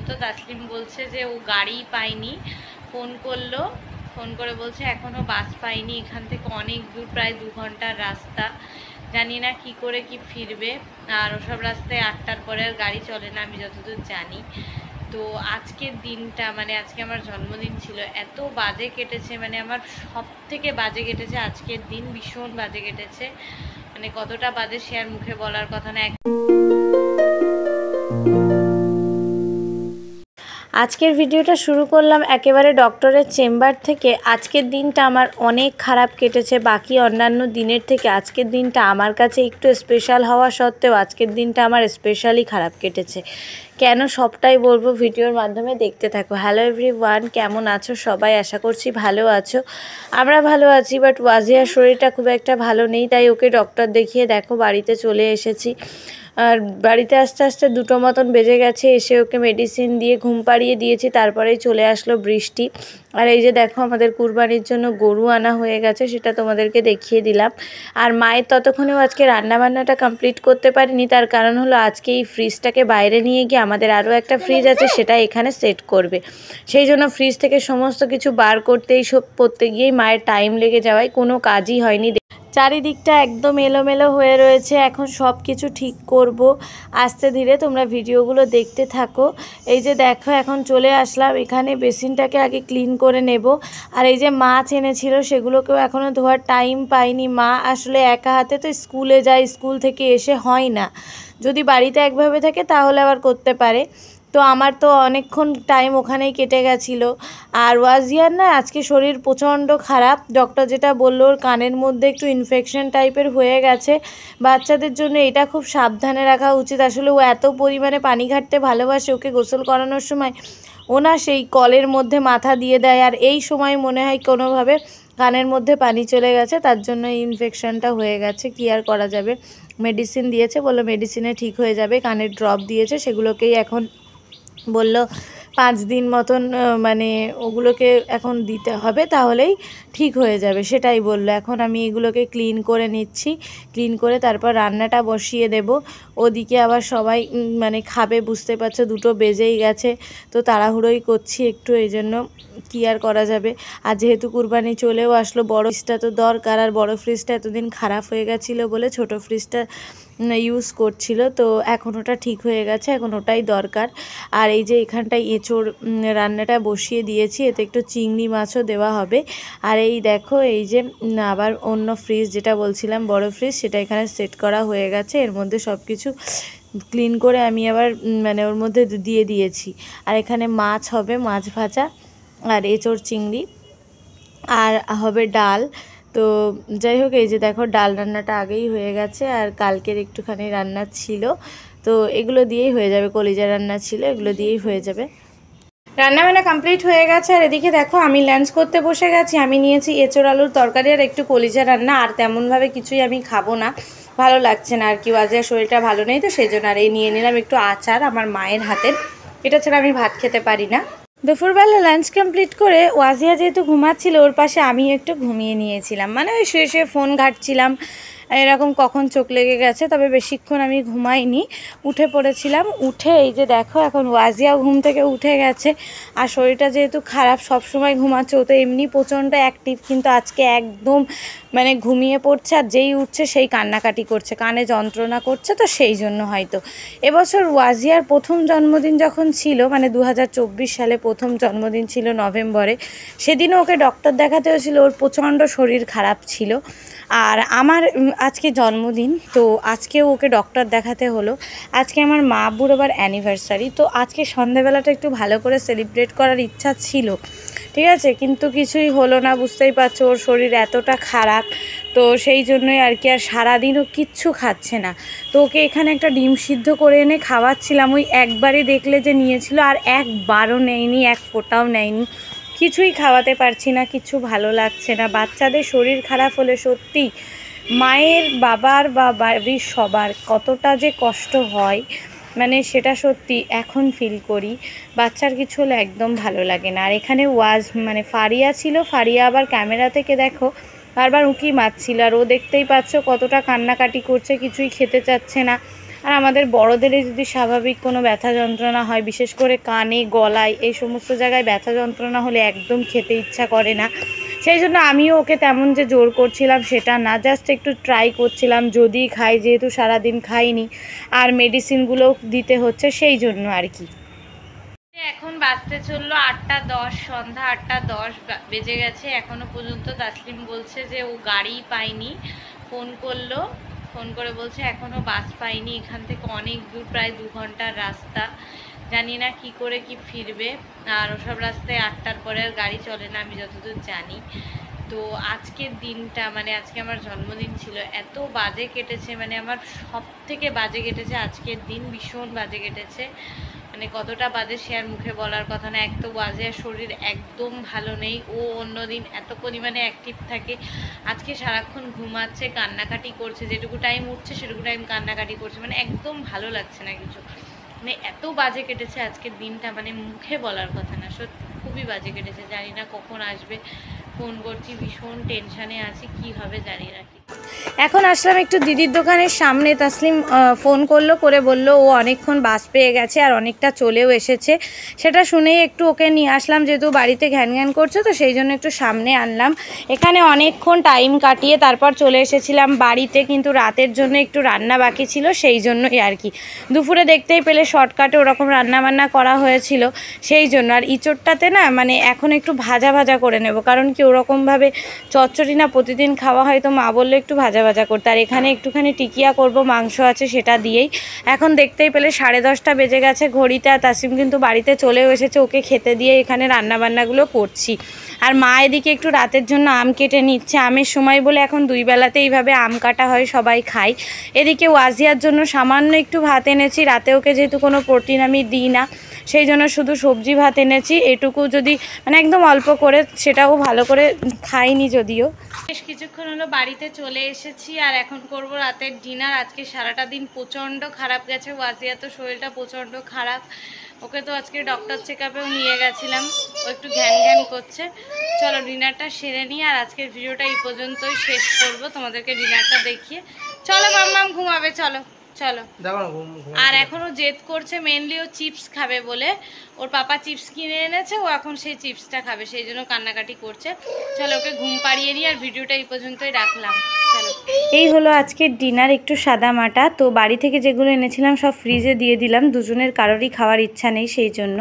তো তাসলিম বলছে যে ও গাড়ি পায়নি, ফোন করলো, ফোন করে বলছে এখনও বাস পাইনি, এখান থেকে অনেক দূর, প্রায় 2 ঘন্টার রাস্তা, জানি না কি করে কি ফিরবে। আর ওসব রাস্তায় 8টার পরে আর গাড়ি চলে না আমি যতদূর জানি। তো আজকের দিনটা মানে আজকে আমার জন্মদিন ছিল, এত বাজে কেটেছে, মানে আমার সব থেকে বাজে কেটেছে আজকের দিন, ভীষণ বাজে কেটেছে। মানে কতটা বাজে সে আর মুখে বলার কথা না। আজকের ভিডিওটা শুরু করলাম একেবারে ডক্টরের চেম্বার থেকে। আজকের দিনটা আমার অনেক খারাপ কেটেছে, বাকি অন্যান্য দিনের থেকে আজকের দিনটা আমার কাছে একটু স্পেশাল হওয়া সত্ত্বেও আজকের দিনটা আমার স্পেশালি খারাপ কেটেছে। কেন সবটাই বলবো ভিডিওর মাধ্যমে, দেখতে থাকো। হ্যালো এভরিওয়ান, কেমন আছো সবাই? আশা করছি ভালো আছো। আমরা ভালো আছি, বাট ওয়াজিয়ার শরীরটা খুব একটা ভালো নেই, তাই ওকে ডক্টর দেখিয়ে দেখো বাড়িতে চলে এসেছি। আর বাড়িতে আস্তে আস্তে 2টো মতন বেজে গেছে, এসে ওকে মেডিসিন দিয়ে ঘুম পাড়িয়ে দিয়েছি, তারপরেই চলে আসলো বৃষ্টি। আর এই যে দেখো আমাদের কুরবানির জন্য গরু আনা হয়ে গেছে, সেটা তোমাদেরকে দেখিয়ে দিলাম। আর মায়ের ততক্ষণেও আজকে রান্নাবান্নাটা কমপ্লিট করতে পারিনি, তার কারণ হলো আজকে এই ফ্রিজটাকে বাইরে নিয়ে গিয়ে আমাদের আরও একটা ফ্রিজ আছে সেটা এখানে সেট করবে, সেই জন্য ফ্রিজ থেকে সমস্ত কিছু বার করতে এইসব করতে গিয়েই মায়ের টাইম লেগে যাওয়ায় কোনো কাজই হয়নি। চারিদিকটা একদম এলোমেলো হয়ে রয়েছে, এখন সব কিছু ঠিক করব আস্তে ধীরে, তোমরা ভিডিওগুলো দেখতে থাকো। এই যে দেখো এখন চলে আসলাম এখানে, বেসিনটাকে আগে ক্লিন করে নেব। আর এই যে মাছ এনেছিল সেগুলোকেও এখনও ধোয়ার টাইম পাইনি। মা আসলে একা হাতে তো স্কুলে যায়, স্কুল থেকে এসে হয় না, যদি বাড়িতে একভাবে থাকে তাহলে আবার করতে পারে। তো আমার তো অনেকক্ষণ টাইম ওখানেই কেটে গেছিলো। আর ওয়াজিয়ার না আজকে শরীর প্রচণ্ড খারাপ, ডক্টর যেটা বললো ওর কানের মধ্যে একটু ইনফেকশন টাইপের হয়ে গেছে। বাচ্চাদের জন্য এটা খুব সাবধানে রাখা উচিত। আসলে ও এত পরিমাণে পানি ঘাটতে ভালোবাসে, ওকে গোসল করানোর সময় ও না সেই কলের মধ্যে মাথা দিয়ে দেয়, আর এই সময় মনে হয় কোনোভাবে কানের মধ্যে পানি চলে গেছে, তার জন্য এই ইনফেকশনটা হয়ে গেছে। কি আর করা যাবে, মেডিসিন দিয়েছে, বললো মেডিসিনে ঠিক হয়ে যাবে। কানের ড্রপ দিয়েছে, সেগুলোকেই এখন বলল 5 দিন মতন মানে ওগুলোকে এখন দিতে হবে, তাহলেই ঠিক হয়ে যাবে, সেটাই বললো। এখন আমি এগুলোকে ক্লিন করে নিচ্ছি, ক্লিন করে তারপর রান্নাটা বসিয়ে দেব। ওদিকে আবার সবাই মানে খাবে, বুঝতে পারছো 2টো বেজেই গেছে, তো তাড়াহুড়োই করছি একটু, এই জন্য কী আর করা যাবে। আর যেহেতু কুরবানি চলেও আসলো, বড় ফ্রিজটা তো দরকার, আর বড় ফ্রিজটা এতদিন খারাপ হয়ে গেছিলো বলে ছোট ফ্রিজটা ইউজ করছিল, তো এখন ওটা ঠিক হয়ে গেছে, এখন ওটাই দরকার। আর এই যে এখানটায় এঁচোড় রান্নাটা বসিয়ে দিয়েছি, এতে একটু চিংড়ি মাছও দেওয়া হবে। আর এই দেখো এই যে আবার অন্য ফ্রিজ যেটা বলছিলাম বড় ফ্রিজ, সেটা এখানে সেট করা হয়ে গেছে। এর মধ্যে সব কিছু ক্লিন করে আমি আবার মানে ওর মধ্যে দিয়ে দিয়েছি। আর এখানে মাছ হবে, মাছ ভাজা, আর এঁচোড় চিংড়ি, আর হবে ডাল। তো যাই হোক, এই যে দেখো ডাল রান্নাটা আগেই হয়ে গেছে, আর কালকের একটুখানি রান্না ছিল, তো এগুলো দিয়েই হয়ে যাবে। কলিজা রান্না ছিল, এগুলো দিয়েই হয়ে যাবে। রান্নাবান্না কমপ্লিট হয়ে গেছে। আর এদিকে দেখো আমি লাঞ্চ করতে বসে গেছি। আমি নিয়েছি এঁচোড় আলুর তরকারি আর একটু কলিজা রান্না, আর তেমনভাবে কিছুই আমি খাবো না, ভালো লাগছে না আর কি, ওয়াজিয়ার শরীরটা ভালো নেই, তো সেই জন্য আর এই নিয়ে নিলাম একটু আচার আমার মায়ের হাতের, এটা ছাড়া আমি ভাত খেতে পারি না। দুপুরবেলা লাঞ্চ কমপ্লিট করে ওয়াজিয়া যেহেতু ঘুমাচ্ছিল, ওর পাশে আমি একটু ঘুমিয়ে নিয়েছিলাম, মানে ওই শুয়ে শুয়ে ফোন ঘাঁটছিলাম, এরকম কখন চোখ লেগে গেছে, তবে বেশিক্ষণ আমি ঘুমাইনি, উঠে পড়েছিলাম। উঠে এই যে দেখো এখন ওয়াজিয়াও ঘুম থেকে উঠে গেছে। আর শরীরটা যেহেতু খারাপ, সব সময় ঘুমাচ্ছে, ও তো এমনি প্রচণ্ড অ্যাক্টিভ, কিন্তু আজকে একদম মানে ঘুমিয়ে পড়ছে, আর যেই উঠছে সেই কান্নাকাটি করছে, কানে যন্ত্রণা করছে, তো সেই জন্য হয়তো। এবছর ওয়াজিয়ার প্রথম জন্মদিন যখন ছিল, মানে 2024 সালে প্রথম জন্মদিন ছিল নভেম্বরে, সেদিনও ওকে ডক্টর দেখাতে হয়েছিল, ওর প্রচণ্ড শরীর খারাপ ছিল। আর আমার আজকে জন্মদিন, তো আজকেও ওকে ডক্টর দেখাতে হলো। আজকে আমার মা আব্বুর আবার অ্যানিভার্সারি, তো আজকে সন্ধ্যাবেলাটা একটু ভালো করে সেলিব্রেট করার ইচ্ছা ছিল, ঠিক আছে, কিন্তু কিছুই হলো না, বুঝতেই পারছো ওর শরীর এতটা খারাপ, তো সেই জন্যই আর কি। আর সারাদিনও কিচ্ছু খাচ্ছে না, তো ওকে এখানে একটা ডিম সিদ্ধ করে এনে খাওয়াচ্ছিলাম, ওই একবারই দেখলে যে নিয়েছিল, আর একবারও নেয়নি, এক ফোঁটাও নেয়নি, কিছুই খাওয়াতে পারছি না, কিছু ভালো লাগছে না। বাচ্চাদের শরীর খারাপ হলে সত্যি মায়ের, বাবার বা বাড়ির সবার কতটা যে কষ্ট হয়, মানে সেটা সত্যি এখন ফিল করি। বাচ্চার কিছু হলে একদম ভালো লাগে না। আর এখানে মানে ফারিয়া ছিল, ফারিয়া আবার ক্যামেরা থেকে দেখো বারবার উঁকি মারছিল, আর ও দেখতেই পাচ্ছ কতটা কান্নাকাটি করছে, কিছুই খেতে চাচ্ছে না। আর আমাদের বড়োদেরই যদি স্বাভাবিক কোনো ব্যথা যন্ত্রণা হয়, বিশেষ করে কানে, গলায়, এই সমস্ত জায়গায় ব্যথা যন্ত্রণা হলে একদম খেতে ইচ্ছা করে না। সেই জন্য আমিও ওকে তেমন যে জোর করছিলাম সেটা না, জাস্ট একটু ট্রাই করছিলাম যদি খাই, যেহেতু সারাদিন খাইনি আর মেডিসিনগুলোও দিতে হচ্ছে, সেই জন্য আর কি। এখন বাজতে চললো 8:10, সন্ধ্যা 8:10 বেজে গেছে। এখনো পর্যন্ত তাসলিম বলছে যে ও গাড়ি পায়নি। ফোন করলো, ফোন করে বলছে এখনো বাস পাইনি, এখান থেকে অনেক দূর, প্রায় 2 ঘন্টার রাস্তা, জানি না কি করে কি ফিরবে। আর ওসব রাস্তায় 8টার পরে আর গাড়ি চলে না আমি যতদূর জানি। তো আজকের দিনটা, মানে আজকে আমার জন্মদিন ছিল, এত বাজে কেটেছে, মানে আমার সব থেকে বাজে কেটেছে আজকের দিন, ভীষণ বাজে কেটেছে। মানে কতটা বাজে সে আর মুখে বলার কথা না। এক তো বাজে, শরীর একদম ভালো নেই। ও অন্যদিন এত পরিমাণে অ্যাক্টিভ থাকে, আজকে সারাক্ষণ ঘুমাচ্ছে, কান্নাকাটি করছে, যেটুকু টাইম উঠছে সেটুকু টাইম কান্নাকাটি করছে, মানে একদম ভালো লাগছে না কিছু। মানে এত বাজে কেটেছে আজকের দিনটা, মানে মুখে বলার কথা না, সত্যি খুবই বাজে কেটেছে। জানি না কখন আসবে, ফোন করছি, ভীষণ টেনশানে আছি, কী হবে জানি না। এখন আসলাম একটু দিদির দোকানের সামনে। তাসলিম ফোন করলো, করে বলল ও অনেকক্ষণ বাস পেয়ে গেছে আর অনেকটা চলেও এসেছে। সেটা শুনেই একটু ওকে নিয়ে আসলাম, যেহেতু বাড়িতে ঘ্যান ঘ্যান করছে, তো সেই জন্য একটু সামনে আনলাম। এখানে অনেকক্ষণ টাইম কাটিয়ে তারপর চলে এসেছিলাম বাড়িতে, কিন্তু রাতের জন্য একটু রান্না বাকি ছিল, সেই জন্যই আর কি। দুপুরে দেখতেই পেলে শর্টকাটে ওরকম রান্নাবান্না করা হয়েছিল, সেই জন্য। আর ইঁচড়টাতে না, মানে এখন একটু ভাজা ভাজা করে নেব, কারণ কি ওরকমভাবে চচ্চড়ি না প্রতিদিন খাওয়া হয়, তো মা বললো একটু ভাজা ভাজা করতে। আর এখানে একটুখানি টিকিয়া করব, মাংস আছে সেটা দিয়েই। এখন দেখতেই পেলে 10:30 বেজে গেছে ঘড়িতে, আর তাসিম কিন্তু বাড়িতে চলেও এসেছে। ওকে খেতে দিয়ে এখানে রান্নাবান্নাগুলো করছি। আর মা এদিকে একটু রাতের জন্য আম কেটে নিচ্ছে। আমের সময় বলে এখন 2 বেলাতে এইভাবে আম কাটা হয়, সবাই খায়। এদিকে ওয়াজিয়ার জন্য সামান্য একটু ভাত এনেছি, রাতে ওকে যেহেতু কোনো প্রোটিন আমি দিই না, সেই জন্য শুধু সবজি ভাত এনেছি। এটুকু যদি, মানে একদম অল্প করে, সেটাও ভালো করে খাইনি যদিও। বেশ কিছুক্ষণ হলো বাড়িতে চলে এসেছি, আর এখন করব রাতের ডিনার। আজকে সারাটা দিন প্রচণ্ড খারাপ গেছে, ওয়াজিয়া তো শরীরটা প্রচণ্ড খারাপ। ওকে তো আজকে ডক্টর চেক আপেও নিয়ে গেছিলাম, ও একটু ঘ্যান ঘ্যান করছে। চলো ডিনারটা সেরে নিই, আর আজকের ভিডিওটা এই পর্যন্তই শেষ করব, তোমাদেরকে ডিনারটা দেখিয়ে। চলো মাম্মাম ঘুমাবে, চলো চলো। আর এখনো জেদ করছে, মেনলি ও চিপস খাবে বলে। ওর পাপা চিপস কিনে এনেছে, ও এখন সেই চিপসটা খাবে, সেই জন্য কান্নাকাটি করছে। চলো ওকে ঘুম পাড়িয়ে নিই, আর ভিডিওটা এই পর্যন্তই রাখলাম। চলো, এই হলো আজকের ডিনার, একটু সাদা মাটা। তো বাড়ি থেকে যেগুলো এনেছিলাম সব ফ্রিজে দিয়ে দিলাম, দুজনের কারোরই খাওয়ার ইচ্ছা নেই, সেই জন্য।